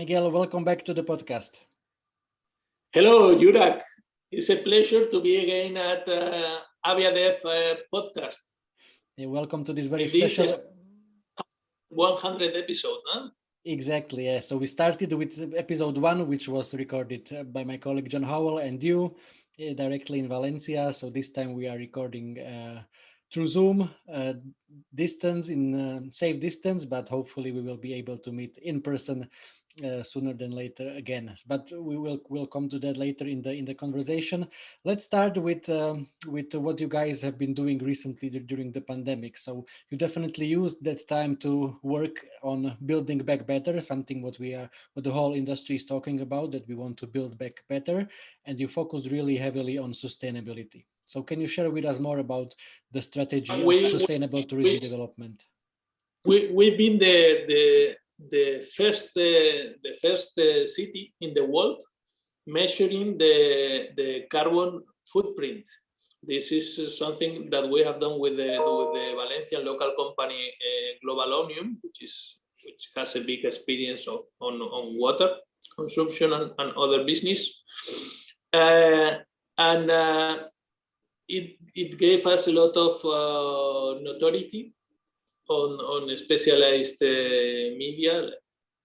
Miguel, welcome back to the podcast. Hello, Jurak. It's a pleasure to be again at AviaDev podcast. Welcome to this very This special... is 100 episode, huh? Exactly, yeah. So we started with episode 1, which was recorded by my colleague John Howell and you directly in Valencia. So this time we are recording through Zoom, distance, in safe distance, but hopefully we will be able to meet in person sooner than later again. But we'll come to that later in the conversation. Let's start with what you guys have been doing recently during the pandemic. So you definitely used that time to work on building back better, something what the whole industry is talking about, that we want to build back better, and you focused really heavily on sustainability. So can you share with us more about the strategy of sustainable tourism development? We've been the first city in the world measuring the carbon footprint. This is something that we have done with the Valencian local company Global Omnium, which has a big experience on water consumption and other business, it gave us a lot of notoriety on specialized media,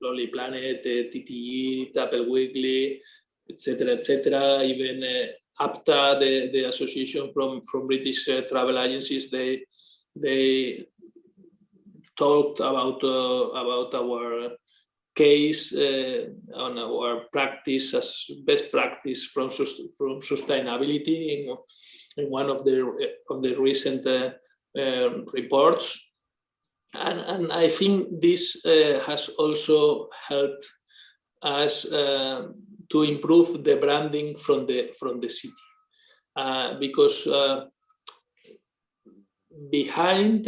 Lonely Planet, TTE, Apple Weekly, etc. Even APTA, the association from British travel agencies, they talked about our case on our practice as best practice from sustainability in one of the recent reports. And I think this has also helped us to improve the branding from the city, because behind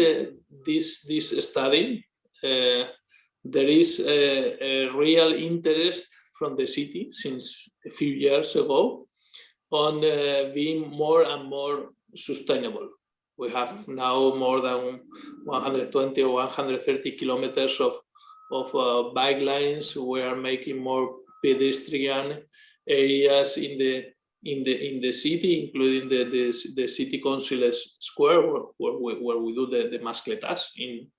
this study there is a real interest from the city since a few years ago on being more and more sustainable. We have now more than 120 or 130 kilometers of bike lines. We are making more pedestrian areas in the city, including the city council square where we do the mascletas in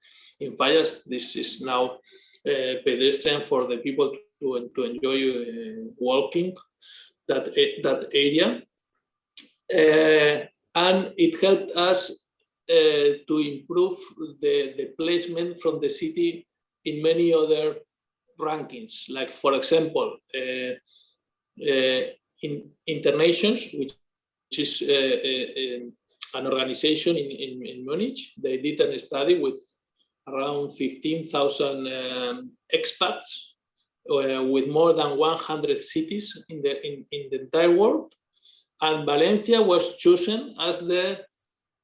Fallas. This is now pedestrian for the people to enjoy walking that area. And it helped us to improve the placement from the city in many other rankings. Like, for example, in Internations, which is an organization in Munich, they did a study with around 15,000 expats with more than 100 cities in the entire world. And Valencia was chosen as the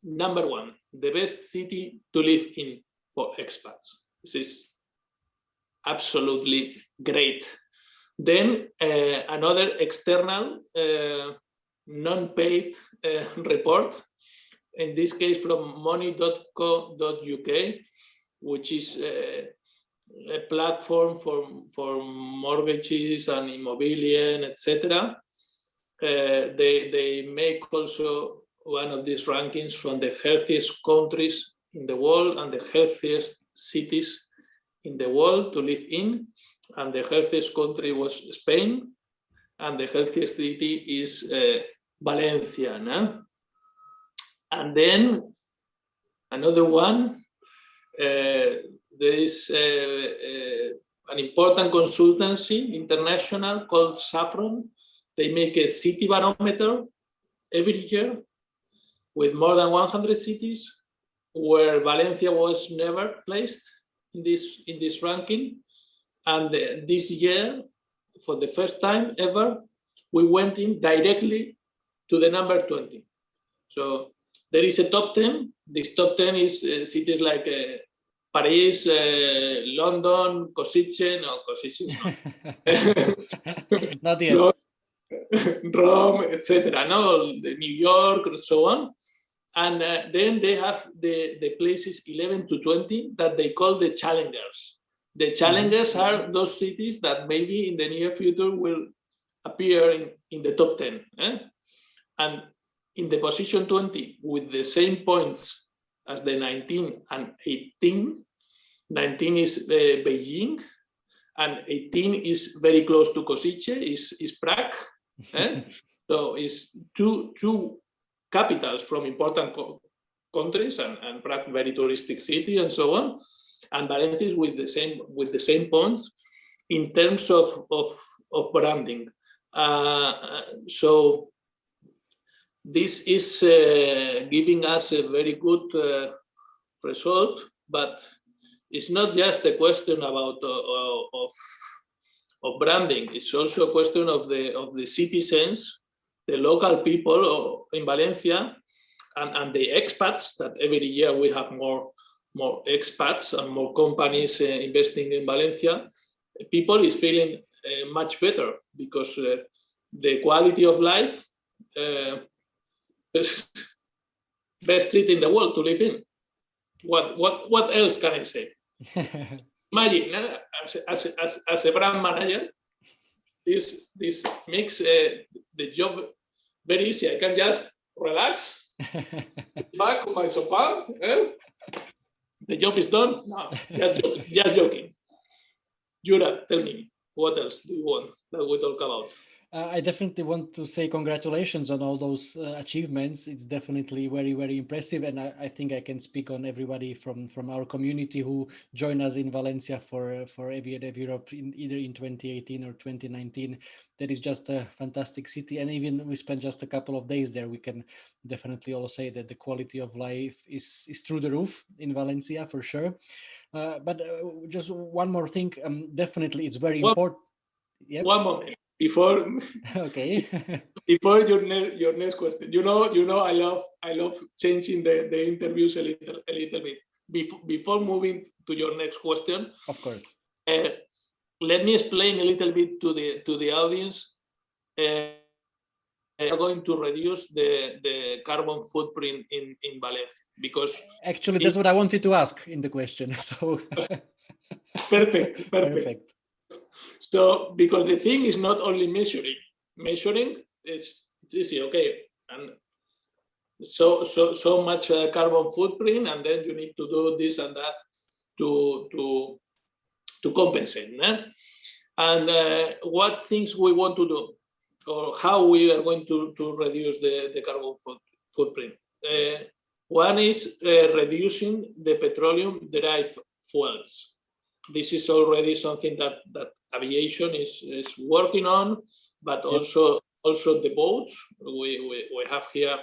number 1, the best city to live in for expats. This is absolutely great. Then another external non-paid report, in this case from money.co.uk, which is a platform for mortgages and immobilian, etc. They make also one of these rankings from the healthiest countries in the world and the healthiest cities in the world to live in. And the healthiest country was Spain, and the healthiest city is Valencia. No? And then another one, there is an important consultancy international called Saffron. They make a city barometer every year with more than 100 cities, where Valencia was never placed in this ranking. And this year, for the first time ever, we went in directly to the number 20. So there is a top 10. This top 10 is cities like Paris, London, Košice, not yet. Rome, etc. No, New York, and so on. And then they have the places 11 to 20 that they call the challengers. The challengers are those cities that maybe in the near future will appear in the top 10. And in the position 20, with the same points as the 19 and 18, 19 is Beijing, and 18 is very close to Košice, is Prague. So it's two capitals from important countries, and Prague, very touristic city, and so on. And Valencia is with the same points in terms of branding. So this is giving us a very good result, but it's not just a question about of branding. It's also a question of the citizens, the local people in Valencia, and the expats. That every year we have more expats and more companies investing in Valencia. People is feeling much better because the quality of life is best city in the world to live in. What else can I say? Imagine, as a brand manager, this makes the job very easy. I can just relax, back on my sofa. The job is done. No, just joking. Jura, tell me, what else do you want that we talk about? I definitely want to say congratulations on all those achievements. It's definitely very, very impressive. And I think I can speak on everybody from our community who joined us in Valencia for AviaDev Europe either in 2018 or 2019. That is just a fantastic city. And even we spent just a couple of days there, we can definitely all say that the quality of life is through the roof in Valencia for sure. But just one more thing, definitely it's very important. Yep. One moment. Before okay. Before your next question, you know I love changing the interviews a little bit. Before moving to your next question, of course, let me explain a little bit to the audience. We are going to reduce the carbon footprint in Valencia, because actually that's what I wanted to ask in the question. So perfect. So, because the thing is not only measuring is easy, okay, and so much carbon footprint, and then you need to do this and that to compensate. And what things we want to do, or how we are going to reduce the carbon footprint. One is reducing the petroleum-derived fuels. This is already something that aviation is working on, but also the boats. We have here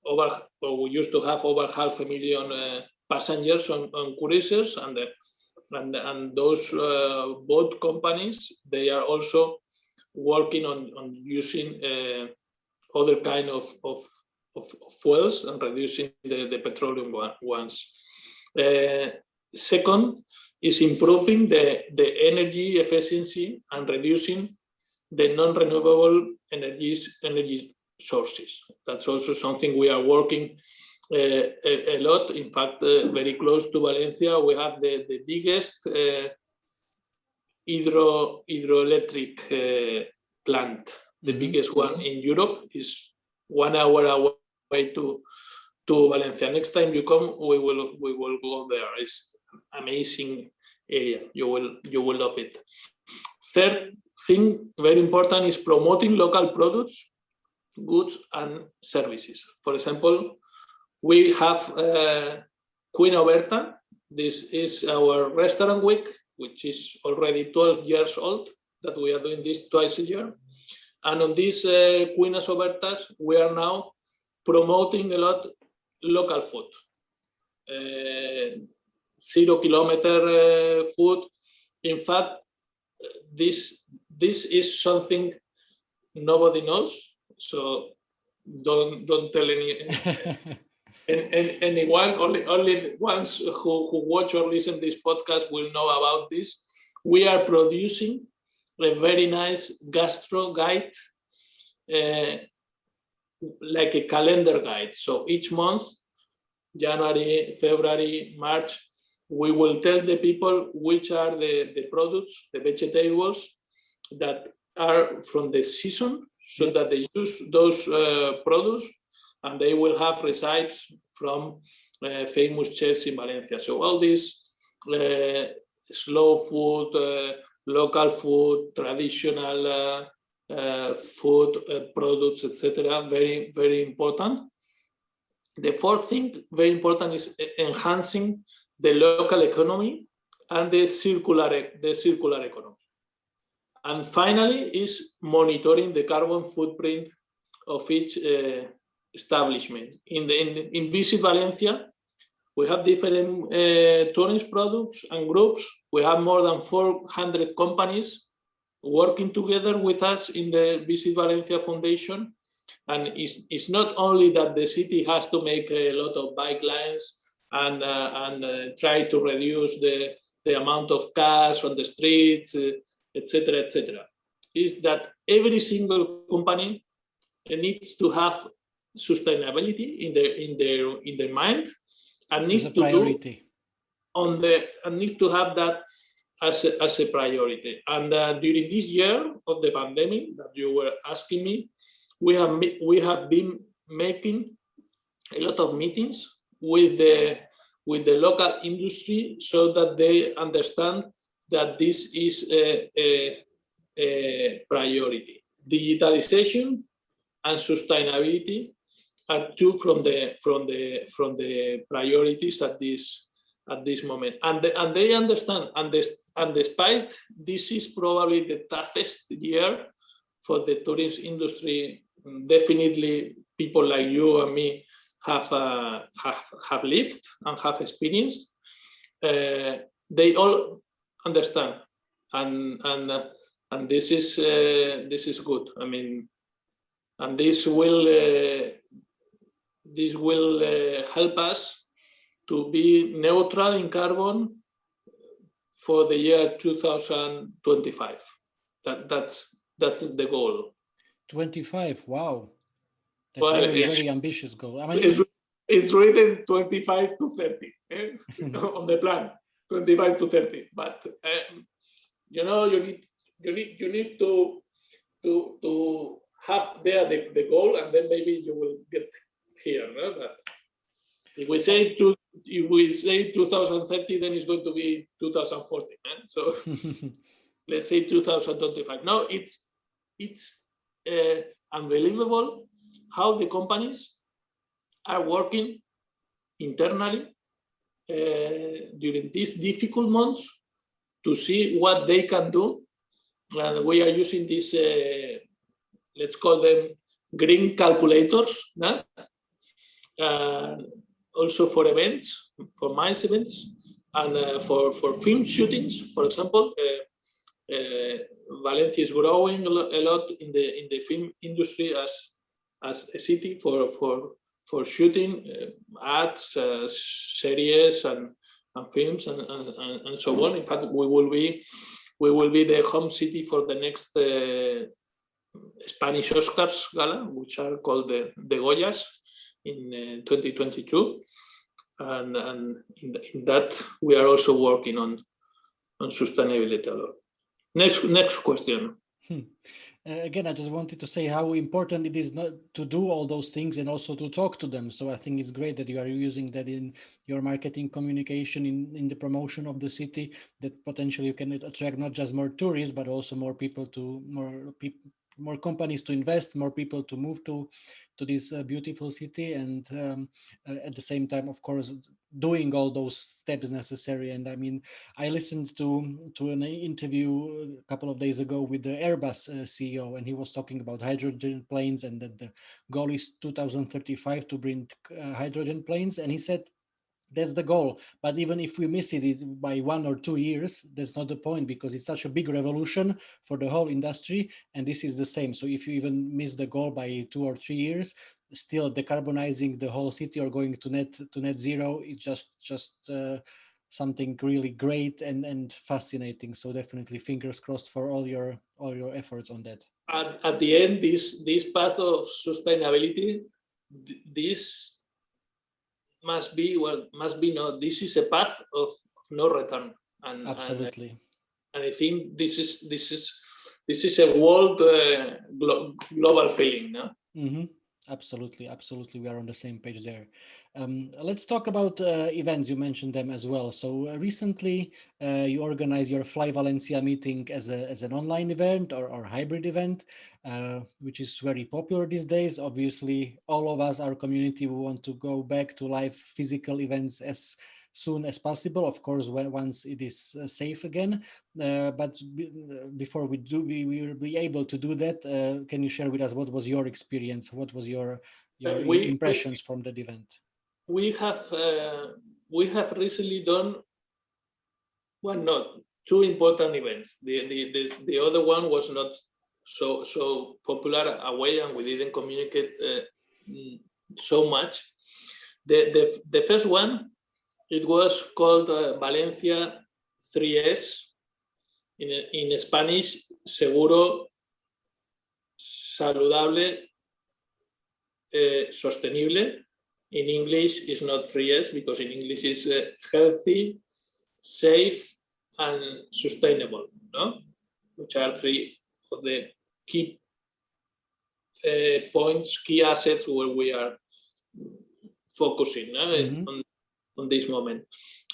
we used to have over 500,000 passengers on cruises, and those boat companies, they are also working on using other kind of fuels and reducing the petroleum ones. Second is improving the energy efficiency and reducing the non-renewable energy sources. That's also something we are working a lot. In fact, very close to Valencia, we have the biggest hydroelectric plant. The biggest one in Europe is 1 hour away to Valencia. Next time you come, we will go there. It's amazing area. You will love it. Third thing, very important, is promoting local products, goods, and services. For example, we have Queen Oberta. This is our restaurant week, which is already 12 years old, that we are doing this twice a year. And on these Queen Obertas, we are now promoting a lot local food. 0-kilometer food. In fact, this is something nobody knows. So don't tell anyone. Only ones who watch or listen to this podcast will know about this. We are producing a very nice gastro guide, like a calendar guide. So each month, January, February, March, we will tell the people which are the products, the vegetables that are from the season, so that they use those products, and they will have recipes from famous chefs in Valencia. So all these slow food, local food, traditional food products, etc. Very, very important. The fourth thing, very important, is enhancing the local economy and the circular economy. And finally, is monitoring the carbon footprint of each establishment. In Visit Valencia, we have different tourist products and groups. We have more than 400 companies working together with us in the Visit Valencia Foundation. And it's not only that the city has to make a lot of bike lanes and try to reduce the amount of cars on the streets, etc., etc. Is that every single company needs to have sustainability in their mind, and needs to priority. Needs to have that as a priority. And during this year of the pandemic that you were asking me, we have been making a lot of meetings with the local industry, so that they understand that this is a priority. Digitalization and sustainability are two from the priorities at this moment, and they understand. And despite this is probably the toughest year for the tourism industry, definitely people like you and me have lived and have experienced. They all understand, and this is good. I mean, and this will help us to be neutral in carbon for the year 2025. That's the goal. 25. Wow, that's very ambitious goal. I mean, it's written 25 to 30 on the plan. 25 to 30, but you need to have there the goal, and then maybe you will get here. No? But if we say 2030, then it's going to be 2040. So let's say 2025. No, it's unbelievable how the companies are working internally during these difficult months to see what they can do. And we are using these, let's call them green calculators, no? Also for events, for MICE events, and for film shootings, for example. Valencia is growing a lot in the film industry as a city for shooting ads, series, and films, and so on. In fact, we will be the home city for the next Spanish Oscars gala, which are called the Goyas in 2022, and in that we are also working on sustainability a lot. Next question. Again, I just wanted to say how important it is not to do all those things and also to talk to them. So I think it's great that you are using that in your marketing communication, in the promotion of the city, that potentially you can attract not just more tourists, but also more people more companies to invest, more people to move to this beautiful city, and at the same time, of course, doing all those steps necessary. And I mean, I listened to an interview a couple of days ago with the Airbus CEO, and he was talking about hydrogen planes, and that the goal is 2035 to bring hydrogen planes. And he said, that's the goal. But even if we miss it by 1 or 2 years, that's not the point, because it's such a big revolution for the whole industry. And this is the same. So if you even miss the goal by 2 or 3 years, still decarbonizing the whole city or going to net zero, it's just something really great and fascinating. So definitely fingers crossed for all your efforts on that. At the end, this path of sustainability, this must be not. This is a path of no return. Absolutely. And I think this is a world global feeling, no? Mm-hmm. Absolutely, we are on the same page there. Let's talk about events. You mentioned them as well. So recently, you organized your Fly Valencia meeting as an online event or hybrid event, which is very popular these days. Obviously, all of us, our community, we want to go back to live physical events as soon as possible. Of course, once it is safe again. But before we will be able to do that, can you share with us what was your experience? What was your impressions from that event? We have recently done two important events. The other one was not so popular away, and we didn't communicate so much. The first one, it was called Valencia 3S. In Spanish, seguro, saludable, sostenible. In English, it's not 3S because in English it's healthy, safe, and sustainable, no? Which are three of the key points, key assets where we are focusing on this moment.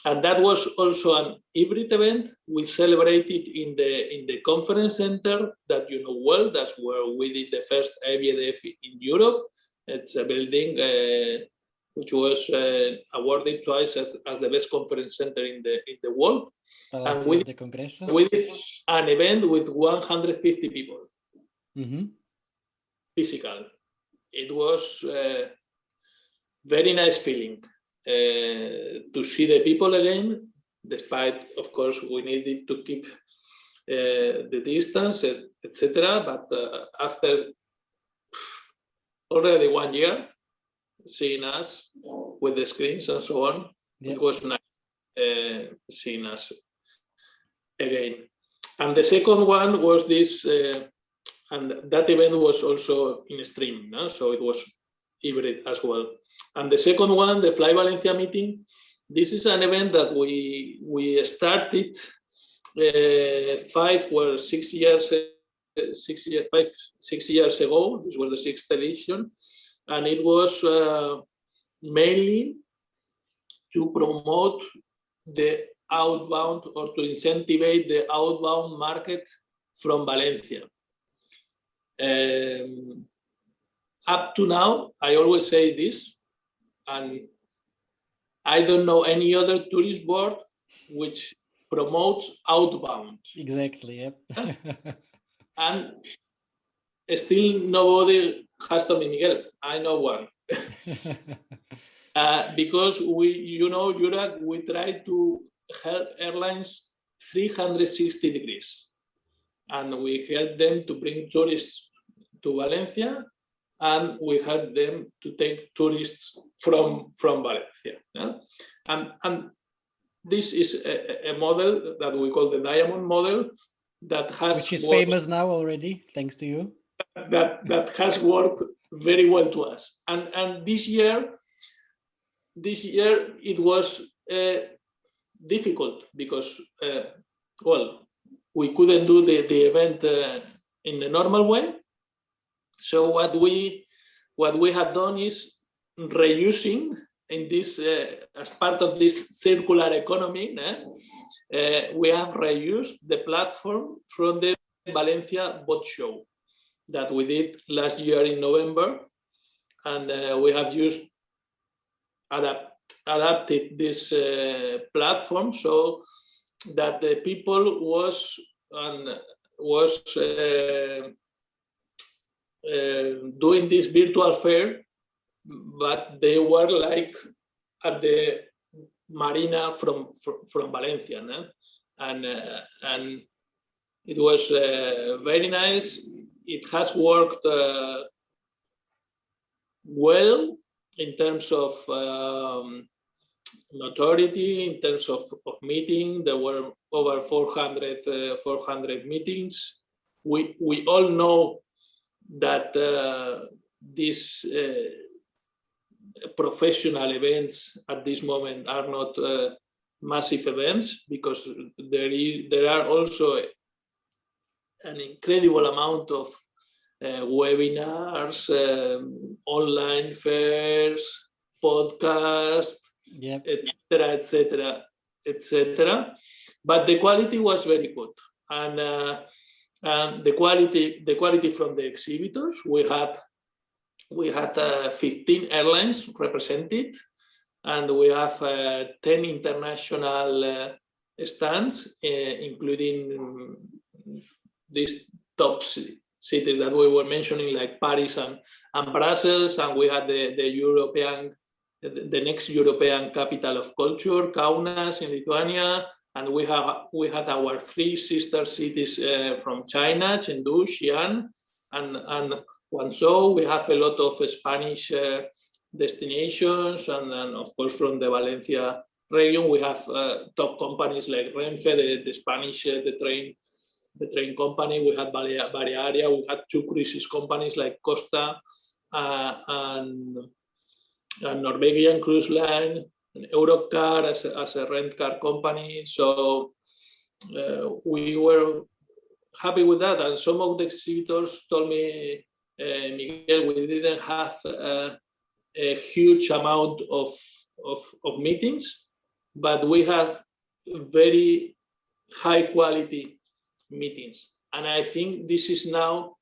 And that was also an hybrid event. We celebrated in the conference center that you know well. That's where we did the first AviaDev in Europe. It's a building which was awarded twice as the best conference center in the world. And we did an event with 150 people, physical. It was a very nice feeling to see the people again, despite, of course, we needed to keep the distance, etc. But after already 1 year, seeing us with the screens and so on, it was nice seeing us again. And the second one was this, and that event was also in stream, no? So it was hybrid as well. And the second one, the Fly Valencia meeting, this is an event that we started 5 or 6 years ago. This was the 6th edition, and it was mainly to promote the outbound or to incentivize the outbound market from Valencia. Up to now, I always say this, and I don't know any other tourist board which promotes outbound. Exactly, yep. And still nobody has told me, Miguel, I know one. Because Europe, we try to help airlines 360 degrees. And we help them to bring tourists to Valencia, and we help them to take tourists from Valencia. Yeah? And this is a model that we call the diamond model that has which is famous now already, thanks to you. That has worked very well to us. And this year it was difficult because we couldn't do the event in the normal way. So what we have done is reusing in this as part of this circular economy. We have reused the platform from the Valencia boat show that we did last year in November, and we have adapted this platform so that the people was doing this virtual fair, but they were like at the marina from Valencia, no? And it was very nice. It has worked well in terms of notoriety, in terms of meeting. There were over 400 meetings. We all know that these professional events at this moment are not massive events, because there are also an incredible amount of webinars, online fairs, podcasts, etc., etc., etc. But the quality was very good, and the quality from the exhibitors. We had 15 airlines represented, and we have 10 international stands, including these top cities that we were mentioning, like Paris and Brussels, and we had the next European capital of culture, Kaunas in Lithuania, and we had our 3 sister cities from China, Chengdu, Xi'an, and Guangzhou. We have a lot of Spanish destinations, and of course from the Valencia region we have top companies like Renfe, the Spanish the train company. We had Balearia. We had 2 cruises companies like Costa and Norwegian Cruise Line, and Eurocar as a rent car company. So we were happy with that. And some of the exhibitors told me, Miguel, we didn't have a huge amount of meetings, but we have very high quality meetings. And I think this is now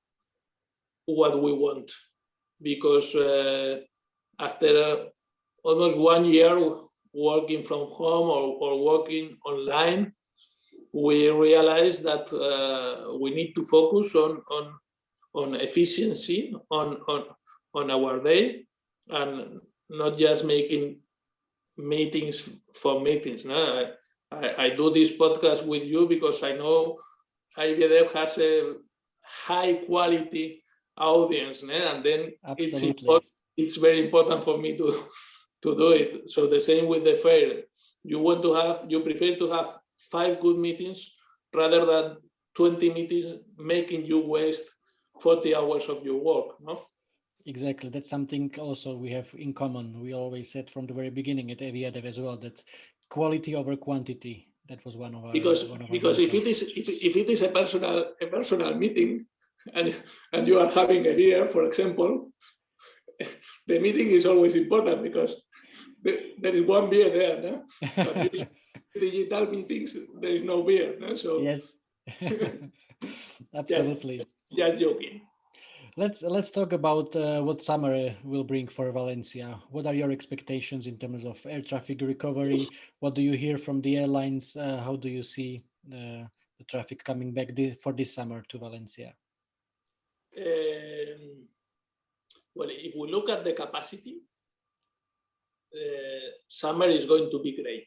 what we want, because after almost 1 year working from home or working online, we realized that we need to focus on efficiency on our day, and not just making meetings for meetings. No? I do this podcast with you because I know AviaDev has a high quality audience, no? And then it's very important for me to do it. So the same with the fair. You prefer to have 5 good meetings rather than 20 meetings making you waste 40 hours of your work, no? Exactly. That's something also we have in common. We always said from the very beginning at AviaDev as well that quality over quantity. That was one of our because if it is a personal meeting and you are having a beer, for example, the meeting is always important because there is one beer there, no? But usually digital meetings there is no beer, no? So yes. Absolutely. Just joking. Let's talk about what summer will bring for Valencia. What are your expectations in terms of air traffic recovery? What do you hear from the airlines? How do you see the traffic coming back for this summer to Valencia? Well, if we look at the capacity, summer is going to be great.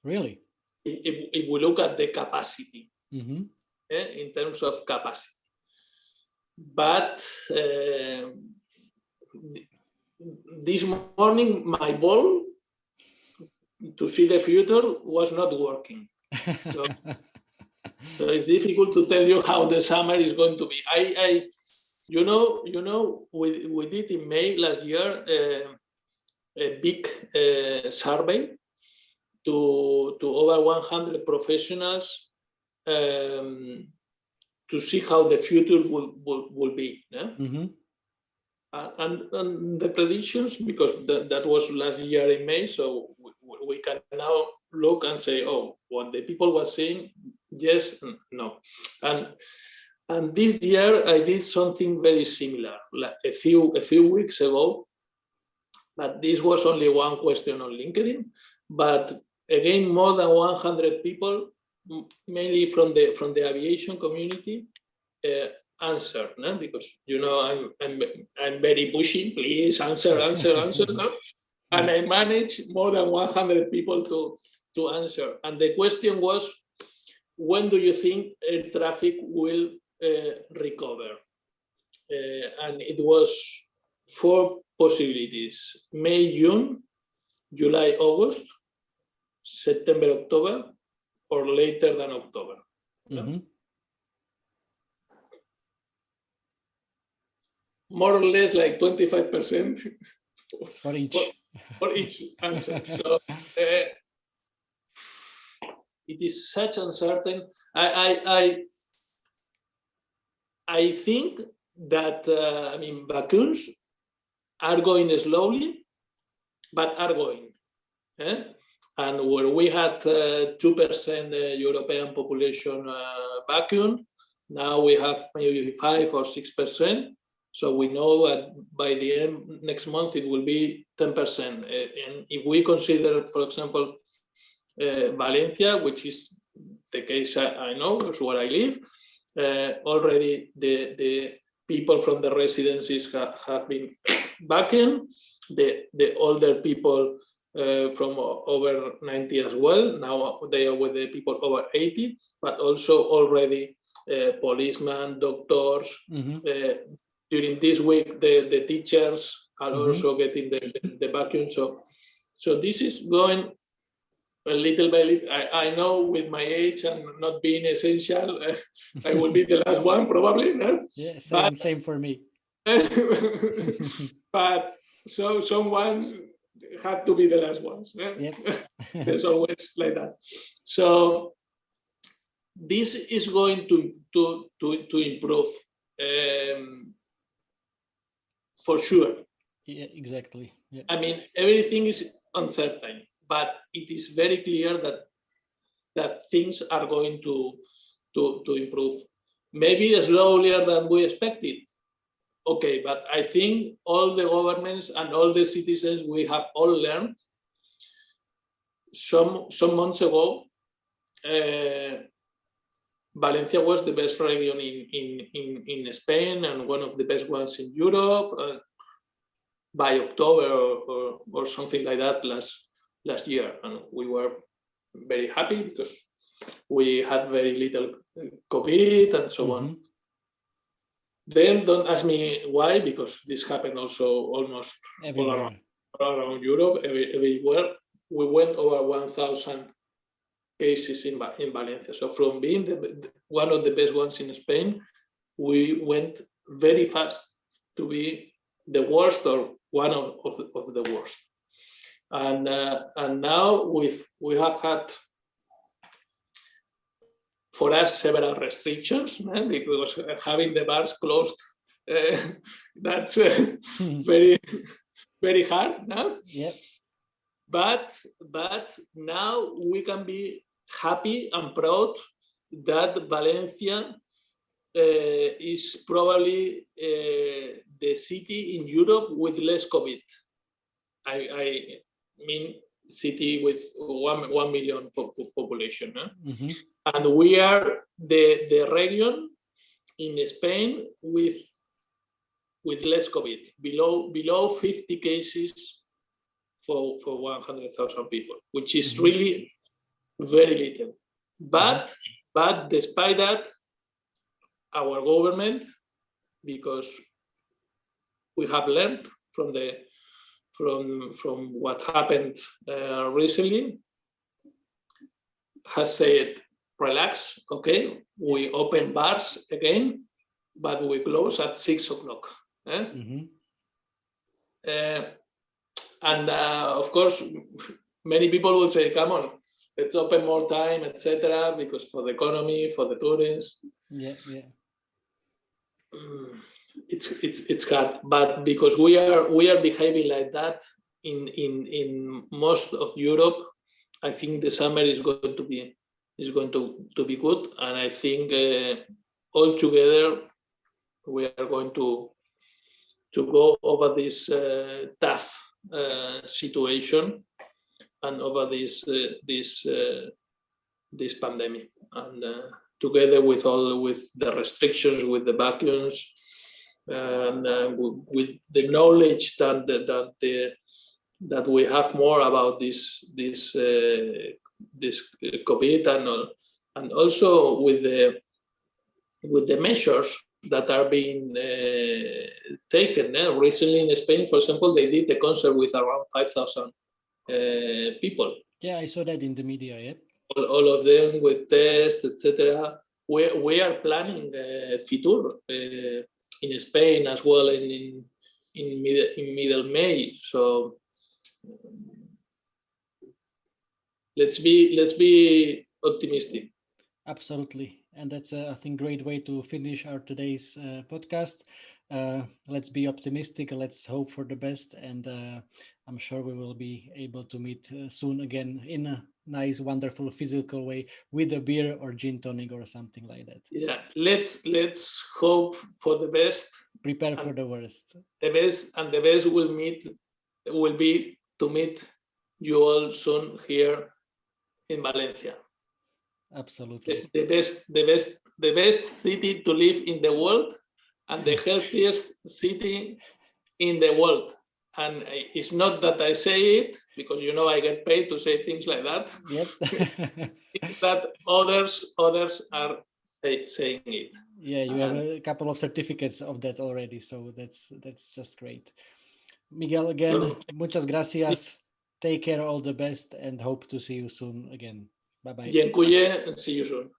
Really? If we look at the capacity, in terms of capacity. But this morning, my ball to see the future was not working. So it's difficult to tell you how the summer is going to be. We did in May last year a big survey to over 100 professionals to see how the future will be. Yeah? And the predictions, because that was last year in May, so we can now look and say, oh, what the people were saying, yes, no. And this year I did something very similar, like a few weeks ago, but this was only one question on LinkedIn. But again, more than 100 people, mainly from the aviation community, answered, no? Because I'm very pushy. Please answer, no? And I managed more than 100 people to answer. And the question was, when do you think air traffic will recover? And it was 4 possibilities: May, June, July, August, September, October, or later than October. More or less like 25% for each answer. So it is such uncertain. I think that vacuums are going slowly, but are going. And where we had 2% European population vacuum, now we have maybe 5 or 6%. So we know that by the end next month it will be 10%. And if we consider, for example, Valencia, which is the case I know, is where I live, already the people from the residences have been vacuumed. The older people from over 90 as well. Now they are with the people over 80, but also already policemen, doctors. During this week, the teachers are also getting the vacuum. So this is going a little by little. I know with my age and not being essential, I will be the last one probably. No? Yeah, same for me. But so someone had to be the last ones. Yep. There's always like that. So this is going to improve for sure. Yeah, exactly. Yeah. I mean, everything is uncertain, but it is very clear that things are going to improve. Maybe slower than we expected. Okay, but I think all the governments and all the citizens, we have all learned some months ago, Valencia was the best region in Spain and one of the best ones in Europe by October or something like that last year. And we were very happy because we had very little COVID and so on. Then don't ask me why, because this happened also almost all around Europe, everywhere. We went over 1,000 cases in Valencia. So from being one of the best ones in Spain, we went very fast to be the worst or one of the worst. And now we have had, for us, several restrictions, because having the bars closed, that's very, very hard. No? Yep. But now we can be happy and proud that Valencia is probably the city in Europe with less COVID. I mean, city with 1 million population. And we are the region in Spain with less COVID, below 50 cases for 100,000 people, which is really very little. But despite that, our government, because we have learned from what happened recently, has said, relax, okay, we open bars again, but we close at 6 o'clock. And of course, many people will say, come on, let's open more time, etc., because for the economy, for the tourists. Yeah. It's hard, but because we are behaving like that in most of Europe, I think the summer is going to be good, and I think all together we are going to go over this tough situation and over this pandemic, and together with the restrictions, with the vacuums, and with the knowledge that we have more about this COVID, and also with the measures that are being taken. Recently in Spain, for example, they did a concert with around 5,000 people. Yeah, I saw that in the media. Yeah. All of them with tests, etc. We are planning Fitur in Spain as well in middle May. So let's be optimistic. Absolutely. And that's, I think, great way to finish our today's podcast. Let's be optimistic. Let's hope for the best. And I'm sure we will be able to meet soon again in a nice, wonderful, physical way with a beer or gin tonic or something like that. Yeah, let's hope for the best. Prepare for the worst. The best will be to meet you all soon here in Valencia. Absolutely. The best city to live in the world and the healthiest city in the world. And it's not that I say it, because I get paid to say things like that. Yep. It's that others are saying it. Yeah, you have a couple of certificates of that already, so that's just great. Miguel, again, muchas gracias. Take care, all the best, and hope to see you soon again. Bye-bye. Dziękuję, and see you soon.